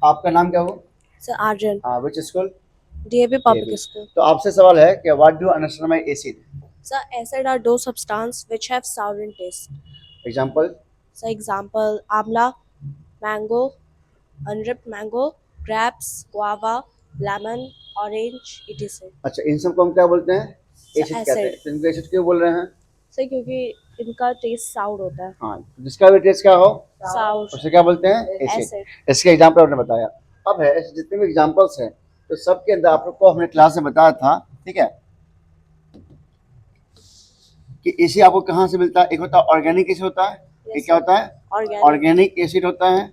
आपका नाम क्या हो? Sir Arjun, which school? DAP Public DAP. School. तो आपसे सवाल है कि what do understand by acid? Sir, acid are those substances which have sour in taste. Example? So example, amla, mango, unripe mango, grapes, guava, lemon, orange, etc. अच्छा, इन सब को हम क्या बोलते हैं? Sir एसिड कहते हैं। acid. तो इनको एसिड क्यों बोल रहे हैं? Sir क्योंकि इनका टेस्ट साउर होता है. हाँ, जिसका भी टेस्ट क्या हो Sour. उसे क्या बोलते हैं? एसिड। Acid. इसके एग्जांपल आपने बताया। अब है ऐसे जितने भी एग्जांपल्स हैं तो सबके अंदर आप लोग को हमने क्लास में बताया था, ठीक है, कि एसिड आपको कहाँ से मिलता है। एक होता है ऑर्गेनिक एसिड होता है, Yes, एक क्या sir. होता है? Organic. ऑर्गेनिक एसिड होता है,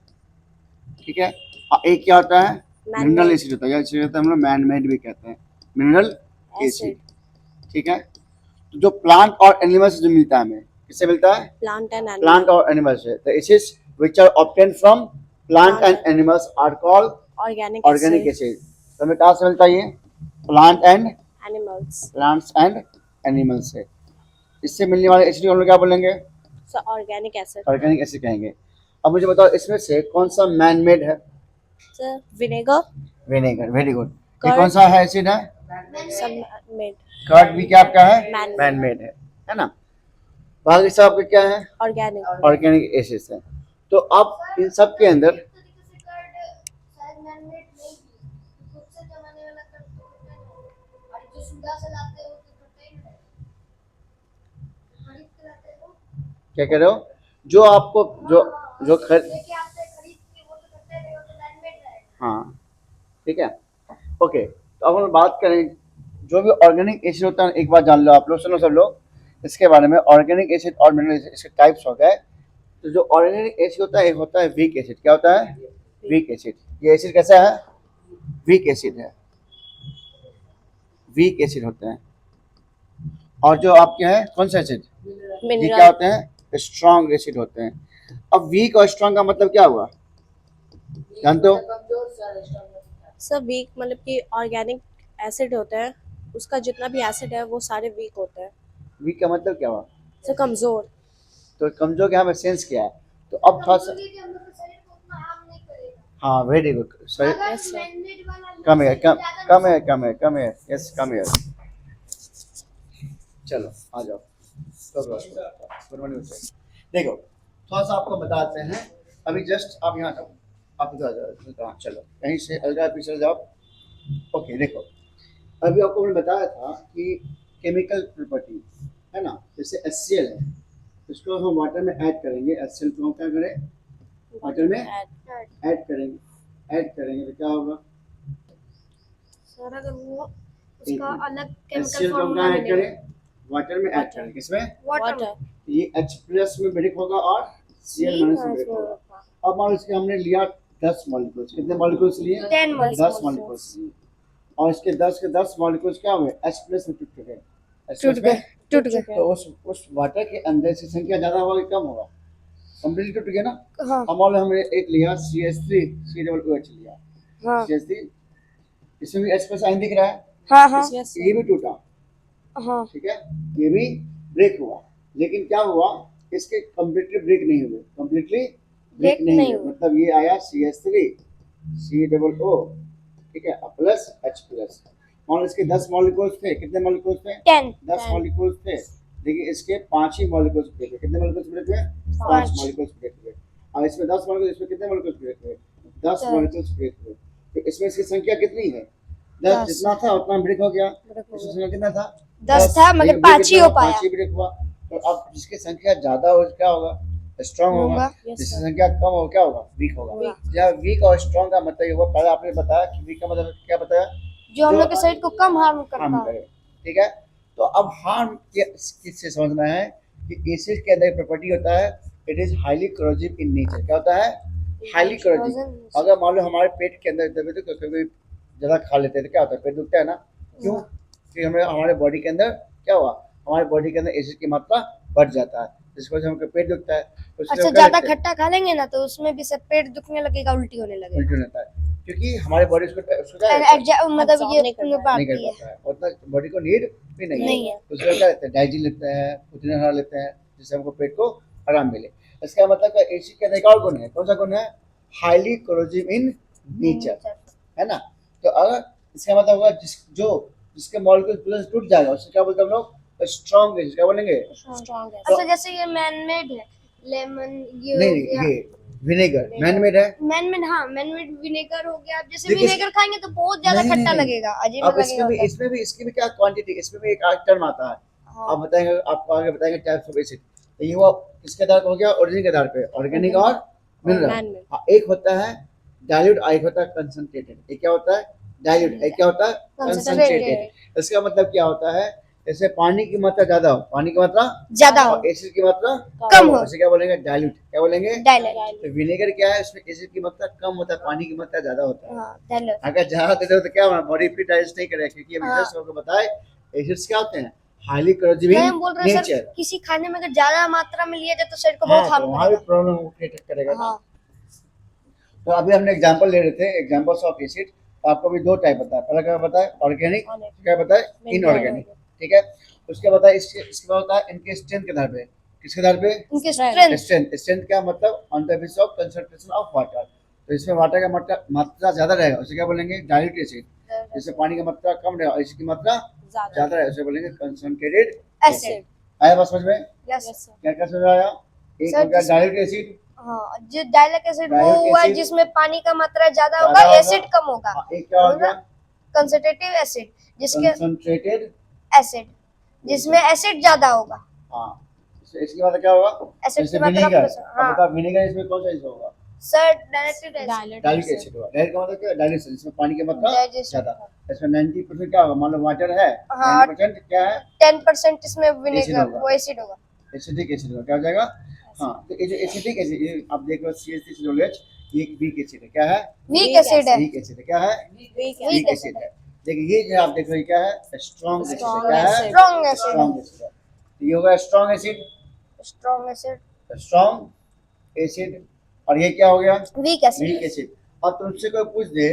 ठीक है। और एक क्या होता है? Man-made. मिनरल एसिड होता है, या इसे होता है हम लोग मैन मेड भी कहते हैं, मिनरल एसिड, Acid. ठीक है। तो जो प्लांट और एनिमल से जो मिलता है हमें, किससे मिलता है? Plant and animal. प्लांट और एनिमल से। The acids which are obtained from plant Plant and animals are called Organic organic acid. Acid. तो हमें कहाँ से मिलता है ये? Plant and Animals. Plants and animals से। इससे मिलने वाले एसिड को हम लोग क्या बोलेंगे? So organic acid. Organic acid कहेंगे। अब मुझे बताओ इसमें से कौन सा मैन मेड है? Sir vinegar. Vinegar, very good. ये कर्ड. कौन सा है एसिड है? Some made. कर्ड भी क्या आपका है? Man-made. मैन मेड है ना। बाकी सब आपके क्या है? Organic. ऑर्गेनिक एसिड्स है। तो अब इन सब के अंदर क्या कह रहे हो? जो आपको जो जो हाँ, ठीक है, ओके। तो अब हम बात करें जो भी ऑर्गेनिक एसिड होता है, एक बात जान लो आप लोग, सुनो सब लोग इसके बारे में। ऑर्गेनिक एसिड और मिनरल एसिड इसके टाइप्स हो गए। तो जो ऑर्गेनिक एसिड होता है एक होता है वीक एसिड। क्या होता है? Weak acid. ये एसिड कैसा है? वीक एसिड है, वीक एसिड होते हैं। और जो आपके हैं कौन सा एसिड? ये क्या Mineral. होते हैं? स्ट्रॉन्ग एसिड होते हैं। अब वीक और स्ट्रॉन्ग का मतलब क्या हुआ, जानते हो? सब वीक मतलब कि ऑर्गेनिक एसिड होते हैं, उसका जितना भी एसिड है वो सारे वीक होते हैं. वीक का मतलब क्या हुआ? सो कमजोर. तो कमजोर का हमें सेंस क्या है? तो अब थोड़ा सा, हाँ वेरी गुड, सही। Yes, sir. कम है, कम है, कम है, कम है, यस कम है। चलो आ जाओ। Good morning. देखो थोड़ा सा आपको बताते हैं। अभी जस्ट आप यहाँ जाओ, आप इधर आ जाओ, हाँ चलो कहीं से अलगा पीछे जाओ। ओके देखो, अभी आपको मैंने बताया था कि केमिकल प्रॉपर्टी है ना, जैसे HCl है, इसको हम वाटर में ऐड करेंगे। HCl को हम क्या करें? वाटर में ऐड करेंगे। ऐड करेंगे तो क्या होगा? सर अगर वो उसका अलग HCl केमिकल को हम फॉर्मूला कहाँ ऐड मिलेगा. करें? वाटर में ऐड Water. करेंगे। किसमें? वाटर. ये H प्लस में ब्रेक होगा और Cl माइनस में ब्रेक होगा। अब मान लीजिए हमने लिया 10 मॉलिक्यूल्स। कितने मॉलिक्यूल्स लिए? 10 10 मॉलिक्यूल्स लिए। और इसके 10 के 10 मॉलिक्यूल्स क्या हुए? H प्लस में टूट गए। टूट गए. तो उस वाटर के अंदर से संख्या ज्यादा होगा कि कम होगा? कंप्लीट टूट गया ना। हाँ. अब मान लो हमने एक लिया CH3 COOH लिया। हाँ. CH3 इसमें भी H प्लस आयन दिख रहा है। हाँ. हाँ. Yes, ये भी टूटा, हाँ. ठीक है, ये भी ब्रेक हुआ। लेकिन क्या हुआ? इसके कम्प्लीटली ब्रेक नहीं हुए, कम्प्लीटली ब्रेक नहीं हुए। मतलब ये आया CH3 COO, ठीक है, प्लस H प्लस। और इसके 10 मॉलिक्यूल्स थे। कितने मॉलिक्यूल्स थे? 10 मॉलिक्यूल्स थे। लेकिन इसके 5 ही मॉलिक्यूल्स ब्रेक हुए। कितने मॉलिक्यूल्स ब्रेक हुए? 5 मॉलिक्यूल्स ब्रेक हुए। और इसमें 10 मॉलिक्यूल्स, इसमें कितने मॉलिक्यूल्स ब्रेक हुए? 10 मॉलिक्यूल्स ब्रेक हुए। तो इसमें इसकी संख्या कितनी है? 10 जितना था उतना ब्रेक हो गया। इसकी संख्या कितना था? 10 था मगर 5 ही हो पाया. 5 ही ब्रेक हुआ। तो अब जिसकी संख्या ज्यादा हो क्या होगा? स्ट्रॉन्ग होगा। जिसकी संख्या कम हो क्या होगा? वीक होगा। या वीक और स्ट्रॉन्ग का मतलब ये हुआ, पहले आपने बताया कि वीक का मतलब क्या बताया? जो हम लोग के शरीर को कम हार्म करता है. ठीक है। तो अब हार्म किससे समझना है कि एसिड के अंदर एक प्रॉपर्टी होता है, it is highly करोजिव in nature. क्या होता है? हाईली करोजिव। अगर मान लो हमारे पेट के अंदर दबे तो कभी ज्यादा खा लेते हैं तो क्या होता है? पेट दुखता है ना। क्यों? क्योंकि हमारे बॉडी के अंदर क्या हुआ? हमारे बॉडी के अंदर एसिड की मात्रा बढ़ जाता है, जिसकी वजह से हमको पेट दुखता है। तो अच्छा, ज्यादा खट्टा खा लेंगे ना तो उसमें भी सब पेट दुखने लगेगा, उल्टी होने लगेगा। उल्टी होता है क्योंकि हमारे बॉडी उसको मतलब ये नहीं कर पाता है, उतना बॉडी को नीड भी नहीं है। तो उसको क्या लेते हैं? डाइजिन लेते हैं, पुदीना लेते हैं, जिससे हमको पेट को आराम मिले। इसका मतलब एसिड का एक और गुण है। कौन सा गुण है? हाईली कोरोजिव इन नेचर, है ना। तो अगर इसका मतलब होगा जिसके मॉलिक्यूल प्लस टूट जाएगा उसको क्या बोलते हैं हम लोग, स्ट्रॉन्ग एसिड, क्या बोलेंगे। स्ट्रॉन्ग अच्छा जैसे ये मैनमेड है, लेमन ये नहीं हो नहीं, गया, ये विनेगर मैनमेड है। मैनमेड, हाँ मैनमेड विनेगर हो गया। अब जैसे देखिए, विनेगर खाएंगे तो बहुत ज्यादा नहीं, नहीं, खट्टा नहीं। लगेगा, अजीब अब लगेगा होता है। इसमें भी इसकी भी क्या क्वांटिटी, इसमें भी एक टर्म आता है। हाँ, आप बताएंगे, आपको आगे बताएंगे टाइप्स ऑफ एसिड। तो ये वो किसके आधार पर हो गया, ओरिजिन के आधार पे, ऑर्गेनिक और मिनरल। man-made। हाँ, एक होता है डाइल्यूट, एक होता है कंसंट्रेटेड। एक क्या होता है डाइल्यूट, एक क्या होता है कंसंट्रेटेड। इसका मतलब क्या होता है, जैसे पानी की मात्रा ज्यादा हो, पानी की मात्रा ज्यादा हो, और एसिड की मात्रा कम हो, उसे क्या बोलेंगे डाइल्यूट, क्या बोलेंगे। डाइल्यूट। तो विनेगर क्या है, इसमें एसिड की मात्रा कम होता है, पानी की मात्रा ज्यादा होता है। हाँ डाइल्यूट। अगर ज्यादा दे दो तो क्या होगा, बॉडी फिर डाइजेस्ट नहीं करेगा, क्योंकि अभी हाँ। जस्ट आपको बताए एसिड्स क्या होते हैं, हाईली करोसिव नहीं, इन हम बोल रहे हैं नेचर। सर किसी खाने में अगर ज्यादा मात्रा में लिया जाए तो शरीर को हाँ, बहुत तो हार्म वहाँ भी करेगा। प्रॉब्लम क्रिएट करेगा ना। हाँ, तो अभी हमने एग्जांपल ले रहे थे, एग्जांपल्स ऑफ एसिड। तो आपको भी दो टाइप बताया, पहला क्या बताया ऑर्गेनिक, क्या बताया इनऑर्गेनिक, ठीक है। उसके बताया इसके बाद होता है इनके स्ट्रेंथ के आधार पे, किसके आधार पे, उनके Strength। स्ट्रेंथ। स्ट्रेंथ क्या मतलब, on the basis of concentration of water. तो इसमें वाटर का मात्रा ज्यादा रहेगा उसे क्या बोलेंगे डाइल्यूट एसिड। जैसे पानी की मात्रा कम रहेगा और इसकी मात्रा ज्यादा रहेगा उसे बोलेंगे कंसंट्रेटेड एसिड। आया बात समझ में, यस। Yes, sir। क्या क्या समझ आया। एक सर, हो गया जिसमें- डाइल्यूट एसिड, हाँ, जो डाइल्यूट एसिड वो डाइल्यूट हुआ एसिड जिसमें पानी का मात्रा ज्यादा ज्यादा होगा, होगा। एसिड कम होगा। एक क्या हो गया कंसंट्रेटिव एसिड जिसके कंसंट्रेटेड एसिड जिसमें एसिड ज्यादा होगा। हाँ। इसके बाद क्या होगा, एसिड जैसे की मात्रा विनेगर। प्लस, अब हाँ। बता विनेगर इसमें कौन सा एसिड होगा, sir directed acid. Dilute acid होगा। डाइल्यूट का मतलब क्या है, डाइल्यूशन, इसमें पानी की मात्रा Digestion। ज्यादा। इसमें 90% क्या होगा, मान लो वाटर है, हाँ। 90% क्या है 10% इसमें Acid विनेगर होगा। वो एसिड होगा। एसिडिक एसिड होगा, क्या हो जाएगा। हाँ, तो ये जो एसिडिक एसिड, ये आप देख लो CH3COOH, ये एक वीक एसिड है, क्या है वीक एसिड है। वीक एसिड है, क्या है Weak वीक acid एसिड है। देखिए ये जो आप देख रहे हो क्या है स्ट्रॉन्ग एसिड है, Strong क्या है acid। Strong acid. Strong acid है। तो ये होगा strong acid, strong acid. Strong acid. और ये क्या हो गया वीक एसिड। Weak acid. अब तुमसे कोई पूछ दे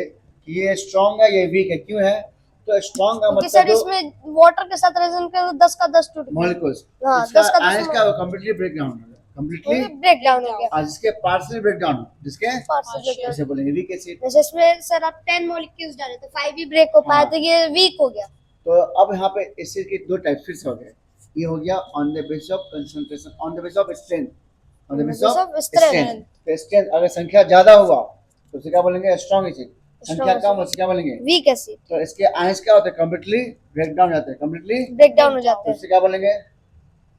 कि ये स्ट्रॉन्ग है ये वीक है, क्यों है, तो स्ट्रॉन्ग का क्योंकि सर मतलब जो इसमें वाटर के साथ रेजन कर 10 का 10 टूट गया। मॉलिक्यूल्स, हाँ, इसका 10 का 10 आयंस का कंप्लीटली ब्रेकडाउन होगा, कंप्लीटली। ब्रेक डाउन हो गया। और जिसके पार्शियल ब्रेकडाउन हो, जिसके Partial। ऐसे बोलेंगे वीक एसिड। जैसे इसमें सर आप 10 मॉलिक्यूल्स डाले तो 5 ही ब्रेक हो पाए हाँ। तो ये वीक हो गया। तो अब यहाँ पे एसिड के दो टाइप फिर से हो गए। ये हो गया on the basis of concentration, on the basis of strength, on the basis of strength. तो स्ट्रेंथ अगर संख्या ज्यादा होगा तो उसे क्या बोलेंगे स्ट्रॉन्ग एसिड, संख्या कम हो उसे क्या बोलेंगे। Weak acid. तो इसके आयंस क्या होते हैं कंप्लीटली ब्रेकडाउन जाते हैं, कंप्लीटली ब्रेक डाउन हो जाते तो उसे क्या बोलेंगे। हैं।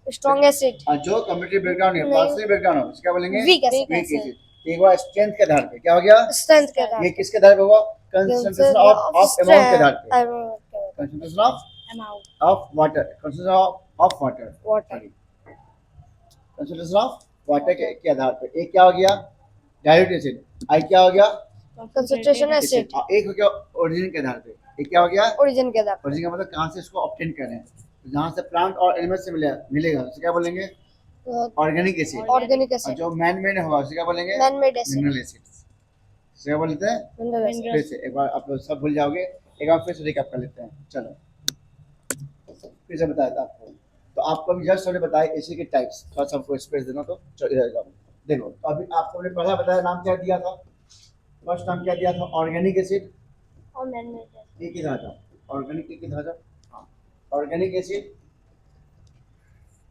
Strong acid. और जो कंप्लीटली ब्रेकडाउन है नहीं। पार्शियल ब्रेकडाउन हो उसे क्या बोलेंगे वीक एसिड। Weak acid. एक बार स्ट्रेंथ के आधार पे क्या हो गया, स्ट्रेंथ के आधार ये किसके आधार पे होगा, कंसंट्रेशन ऑफ अमाउंट के आधार पे, पे। Concentration Amount। Of water, concentration of water, water. Concentration of water के आधार पे। एक क्या हो गया डाइल्यूट एसिड, आई क्या हो गया कंसंट्रेशन एसिड। एसिड। और एक हो गया ओरिजिन के आधार पे, एक क्या हो गया ओरिजिन के आधार पे। ओरिजिन का मतलब कहाँ से इसको ऑब्टेन कर रहे हैं, तो जहाँ से प्लांट और एनिमल से मिलेगा उसे क्या बोलेंगे ऑर्गेनिक एसिड। ऑर्गेनिक और एसिड। जो मैन मेड होगा उसे क्या बोलेंगे man made acid. Mineral acid. इसे क्या बोलते हैं मिनरल एसिड। फिर से एक बार आप लोग सब भूल जाओगे, एक बार फिर से रिकैप कर लेते हैं। चलो फिर से बताया था आपको, तो आपको अभी जस्ट हमने बताया एसिड के टाइप्स, थोड़ा सा आपको स्पेस देना, तो चलो इधर जाओ। देखो तो अभी आपको हमने पहला बताया नाम क्या दिया था, फर्स्ट नाम क्या दिया था ऑर्गेनिक एसिड, और मैन मेड एसिड। एक ही था ऑर्गेनिक, एक ही था हाँ ऑर्गेनिक एसिड।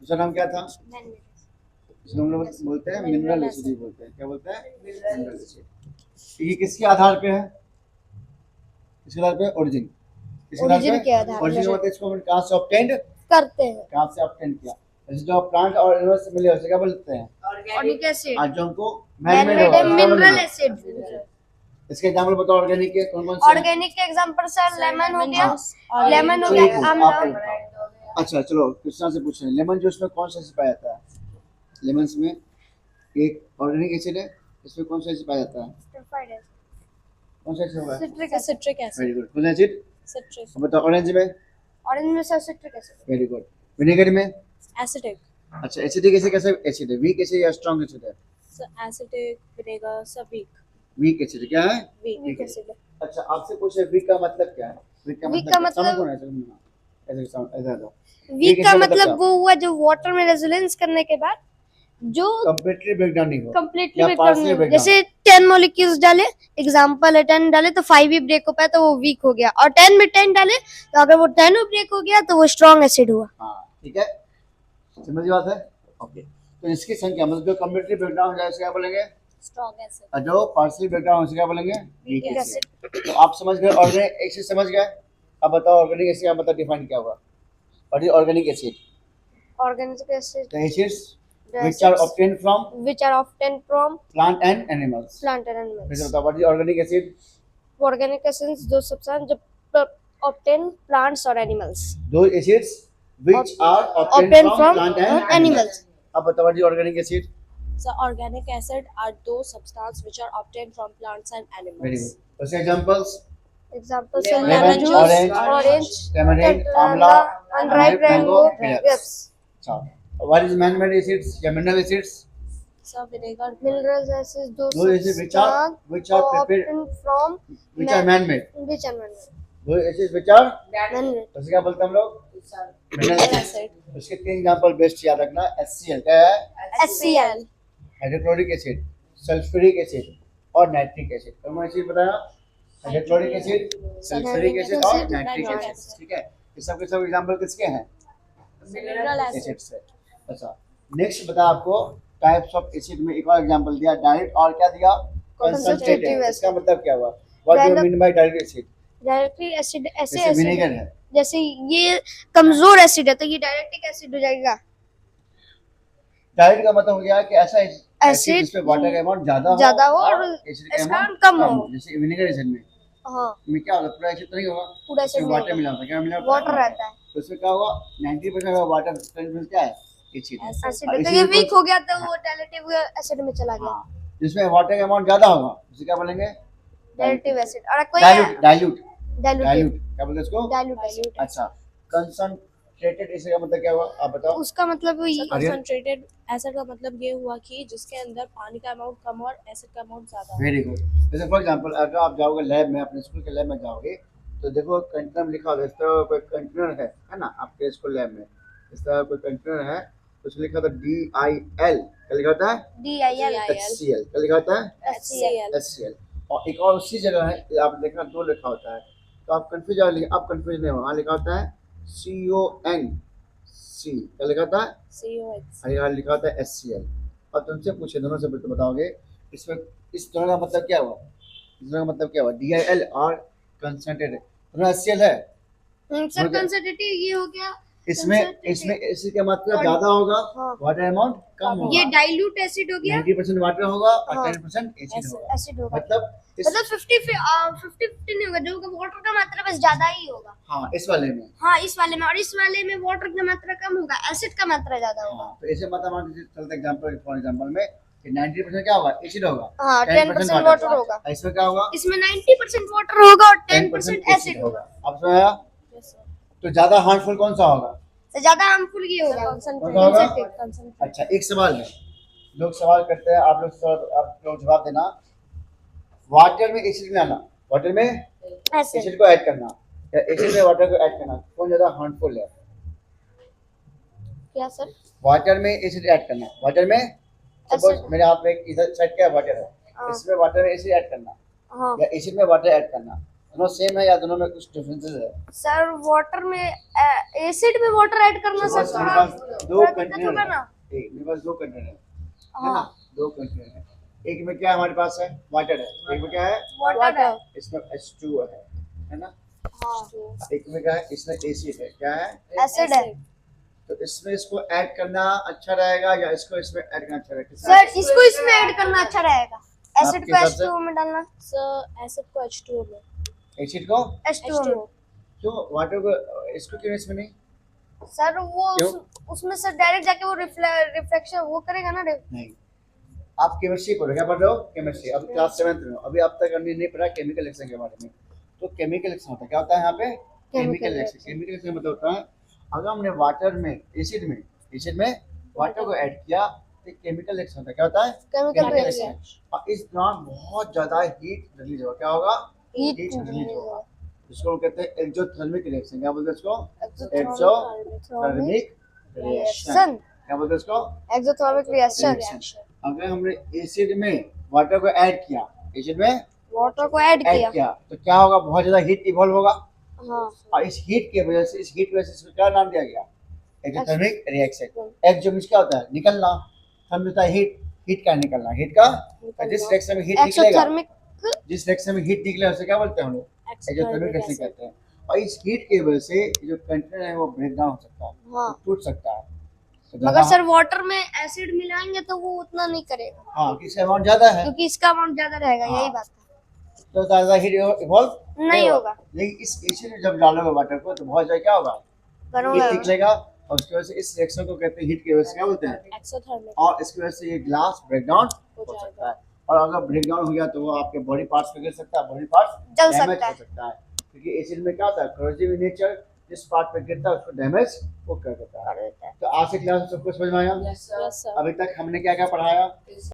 दूसरा नाम क्या था, मैन मेड एसिड। जिसको हम लोग बोलते हैं मिनरल एसिड ही बोलते हैं, क्या बोलते हैं मिनरल एसिड। ये किसके आधार पे है, किसके आधार पे ओरिजिन, किसके Origin के आधार पे। ओरिजिन का मतलब इसको हम कहाँ से ऑब्टेन्ड, करते हैं। कहाँ से ऑब्टेन किया, जैसे जो प्लांट और एनिमल से मिले उसे क्या बोलते हैं ऑर्गेनिक एसिड। आज जो हमको मैन मैन मेड मेड होगा मिनरल एसिड। इसके एग्जांपल बताओ ऑर्गेनिक के कौन कौन से हैं? ऑर्गेनिक के एग्जांपल सर लेमन हो गया। और लेमन हो चलिए, गया। आप आमला। बताओ। अच्छा चलो कृष्णा से पूछ रहे हैं लेमन जूस में कौन सा एसिड पाया जाता है, लेमन में एक ऑर्गेनिक एसिड है, इसमें कौन सा एसिड पाया जाता है, कौन सा एसिड होगा, citric acid. citric acid। Very good, कौन सा एसिड Citric। बताओ। ऑरेंज में, ऑरेंज में sir citric acid. Very good. Vinegar में, Acidic। अच्छा एसिडिक एसिड कैसे एसिड है, वीक एसिड या स्ट्रॉन्ग एसिड है, So acidic, vinegar, सब weak। वीक एसिड क्या है। Weak। एसिड। अच्छा आपसे पूछे वीक का मतलब क्या है, वीक का Weak का मतलब मतलब- समझ कौन है, ऐसे ऐसे ऐसा दो वीक का इसका मतलब क्या? वो हुआ जो वाटर में रेजोनेंस करने के बाद जो कंप्लीटली ब्रेकडाउन नहीं हुआ कंप्लीटली या ब्रेक partially डाउन, breakdown। जैसे 10 मॉलिक्यूल्स डाले, एग्जांपल है 10 डाले तो 5 ही ब्रेक हो पाया तो वो वीक हो गया, और 10 में 10 डाले तो अगर वो 10 ब्रेक हो गया तो वो स्ट्रॉन्ग एसिड हुआ। हाँ ठीक है, समझ बात है। ओके, तो इसकी संख्या मतलब जो कंप्लीटली ब्रेकडाउन हो जाए उसे क्या बोलेंगे, स्ट्रॉन्ग एसिड, और जो पार्शियली ब्रेकडाउन उसे क्या बोलेंगे, वीक वीक एसिड। तो आप समझ गए ऑर्गेनिक एसिड समझ गए। अब बताओ ऑर्गेनिक एसिड का मतलब डिफाइन क्या होगा। What is organic acid? Organic acid the acids The which are acids obtained from which are obtained from plant and animals। plant and फिर animals। से बताओ what is organic acid? Organic acids जो substance जो obtain plants or animals। Those acids which are obtained Obtained from from plant and animals। अब बताओ what is organic acid? So organic acid are those substances which are obtained from plants and animals. Very good. उसके examples Examples are Lemon lemon juice, juice, orange, tamarind, amla, unripe mango, grapes। अच्छा, what is man made acids या mineral acids? So vinegar, Minerals acids those Those acids which are prepared, obtained from which are man made। which are man-made। Those acids which are Man-made। उससे क्या बोलते हैं हम लोग, mineral mineral acid. acid, उसके तीन example best याद रखना, HCl क्या है, HCl। Hydrochloric acid, sulphuric acid और नाइट्रिक एसिड। तो मैं चीज बताया, हाइड्रोक्लोरिक एसिड, सल्फ्यूरिक एसिड और acid, nitric nitric acid. acid। ठीक है, ये सब के सब एग्जांपल किसके हैं, mineral acid, एसिड से। अच्छा, नेक्स्ट बता आपको टाइप्स ऑफ एसिड में एक और एग्जांपल दिया, डायरेक्ट और क्या दिया, कंसंट्रेटेड। Concentrated इसका मतलब क्या हुआ, what do you mean by direct acid? Directly acid ऐसे जैसे एसिड विनेगर है, जैसे ये कमजोर एसिड है तो ये डायरेक्टिक एसिड हो जाएगा। डायरेक्ट का मतलब हो गया कि ऐसा एसिड Acid जिसमें वाटर का अमाउंट ज्यादा हो और एसिड का इसका अमाउंट कम कम हो। हो। जैसे विनेगर एसिड हाँ, में क्या होगा, पूरा एसिड तो नहीं होगा, पूरा उसमें एसिड वाटर मिला होता है, क्या मिला होता है, वाटर रहता है। तो उसमें क्या होगा, 90% का वाटर क्या है, एसिड है। एसिड और है तो इसी ये में वीक हो गया तो वो डायरेक्टिव एसिड में चला गया। हाँ, जिसमें वाटर का अमाउंट ज्यादा होगा उसे क्या बोलेंगे, डायरेक्टिव एसिड। और कोई डाइल्यूट डाइल्यूट डाइल्यूटेड डाइल्यूट क्या बोलते हैं इसको, डाइल्यूट एसिड। अच्छा। कंसंट्रेटेड एसिड का मतलब क्या हुआ, आप बताओ। उसका मतलब So Again? concentrated acid का मतलब ये हुआ कि जिसके अंदर पानी का अमाउंट कम और एसिड का अमाउंट ज्यादा हो। Very good. जैसे फॉर एग्जांपल अगर आप जाओगे लैब में, अपने स्कूल के लैब में जाओगे तो देखो कंटेनर में लिखा होगा, इस तरह कोई कंटेनर है ना आपके स्कूल लैब में, इस तरह कोई कंटेनर है तो उसमें लिखा होता है DIL, क्या लिखा होता है, DIL HCl, क्या लिखा होता है, HCl, HCl। और एक और उसी जगह है आप देखना दो लिखा होता है, तो आप कंफ्यूज आप कंफ्यूज नहीं हो, वहाँ लिखा होता है CONC, क्या लिखा होता है, COH। और यहाँ लिखा होता है HCl। और तुमसे पूछे दोनों से तो बताओगे इसमें इस दोनों का मतलब क्या हुआ, इस दोनों का मतलब क्या हुआ, DIL और कंसंट्रेटेड, दोनों HCl है। सर कंसंट्रेटिव ये हो गया, इसमें एसिड का मात्रा ज्यादा होगा, हाँ। वाटर अमाउंट कम होगा। ये डाइल्यूट एसिड हो गया, 90% वाटर होगा और हाँ। 10% एसिड होगा। एसिड होगा। मतलब इस, मतलब 50-50 नहीं होगा, जो वाटर का मात्रा बस ज्यादा ही होगा। हाँ इस वाले में, हाँ इस वाले में, और इस वाले में वाटर की मात्रा कम होगा, एसिड का मात्रा ज्यादा होगा। हाँ, तो ऐसे मतलब मान लीजिए चलते एग्जांपल फॉर एग्जांपल में कि 90% क्या होगा, एसिड होगा, हाँ 10% वाटर होगा, इसमें क्या होगा, इसमें 90% वाटर होगा और 10% एसिड होगा। अब समझ आया? Yes, sir. तो ज्यादा हार्मफुल कौन सा होगा, तो ज्यादा हार्मफुल ये होगा। Concentrated। अच्छा एक सवाल है, लोग सवाल करते हैं, आप लोग जवाब देना, वाटर में एसिड मिलाना, वाटर में एसिड एसिड को ऐड करना या एसिड में वाटर को ऐड करना, कौन ज्यादा हार्मफुल है, क्या सर? वाटर में एसिड ऐड करना, वाटर में सपोज मेरे हाथ में इधर साइड क्या वाटर है, हाँ। इसमें वाटर में एसिड ऐड करना हाँ या एसिड में वाटर ऐड करना, दोनों सेम है या दोनों में कुछ डिफरेंसेस है? सर, वाटर में एसिड में वाटर ऐड करना सर मेरे थोड़ा पास दो थोड़ा दिक्कत कंटेनर होगा है, ना। एक मेरे पास दो कंटेनर है हाँ। ना, दो कंटेनर है, एक में क्या हमारे पास है, वाटर है, एक में क्या है, वाटर है। इसमें H2 है ना, हाँ एक में क्या है, इसमें एसिड है, क्या है, एसिड है। तो इसमें इसको ऐड करना अच्छा रहेगा या इसको इसमें ऐड करना अच्छा रहेगा? सर इसको इसमें ऐड करना अच्छा रहेगा, एसिड आपके को हिसाब से? H2O में डालना। So acid को H2O में। एसिड को H2O में। क्यों, वाटर को इसको क्यों इसमें नहीं? सर वो क्यों? उसमें सर डायरेक्ट जाके वो रिफ्लेक्शन वो करेगा ना। नहीं, आप केमिस्ट्री पढ़ो, क्या पढ़ रहे हो, केमिस्ट्री, अभी क्लास 7th में हो, अभी अब तक हमने नहीं पढ़ा केमिकल रिएक्शन के बारे में। तो केमिकल रिएक्शन होता है, क्या होता है यहाँ पे, केमिकल रिएक्शन। केमिकल रिएक्शन मतलब होता है अगर हमने वाटर में एसिड में वाटर को ऐड किया तो केमिकल रिएक्शन होता है, क्या होता है, केमिकल रिएक्शन। और इस दौरान बहुत ज्यादा हीट रिलीज होगा, क्या होगा, Heat रिलीज होगा, होगा। जिसको हम कहते हैं एक्सोथर्मिक रिएक्शन। क्या बोलते हैं इसको, Exothermic एक्सोथर्मिक रिएक्शन। रिएक्शन। क्या बोलते हैं उसको? Exothermic reaction. रिएक्शन। अगर हमने एसिड में वाटर को ऐड किया, एसिड में वाटर को ऐड ऐड किया तो क्या होगा? बहुत ज्यादा हीट इवॉल्व होगा, हाँ और इस हीट की वजह से, इस हीट की वजह से इसको क्या नाम दिया गया? Exothermic reaction. एक्सो मींस क्या होता है? निकलना। थर्म होता है हीट, हीट का निकलना, हीट का जिस रिएक्शन में हीट निकलेगा, एक्सोथर्मिक जिस रिएक्शन में हीट निकलेगा उसे क्या बोलते हैं हम लोग? एक्सोथर्मिक रिएक्शन कहते हैं। और इस हीट की वजह से जो कंटेनर है वो ब्रेक डाउन हो सकता है, हाँ। वो टूट सकता है। तो मगर सर वाटर में एसिड मिलाएंगे तो वो उतना नहीं करेगा, हाँ, किसका अमाउंट ज्यादा है क्योंकि इसका अमाउंट ज्यादा रहेगा। हाँ। यही बात है, तो ज्यादा हीट इवॉल्व नहीं होगा। लेकिन इस एसिड में जब डालोगे वाटर को तो बहुत ज्यादा क्या होगा? गर्म हीट होगा। निकलेगा, और उसकी वजह से इस रिएक्शन को कहते हैं, हीट की वजह से क्या बोलते हैं? एक्सोथर्मिक और इसकी वजह से ये ग्लास ब्रेक डाउन हो सकता है। और अगर ब्रेक डाउन हो गया तो वो आपके बॉडी पार्ट्स पे गिर सकता है, बॉडी पार्ट्स जल डैमेज सकता हो है। सकता है, क्योंकि एसिड में क्या होता है? corrosive in nature, जिस पार्ट पे गिरता है उसको डैमेज वो कर देता है। तो आज की क्लास में सबको समझ में आया? यस सर अभी तक हमने क्या क्या पढ़ाया?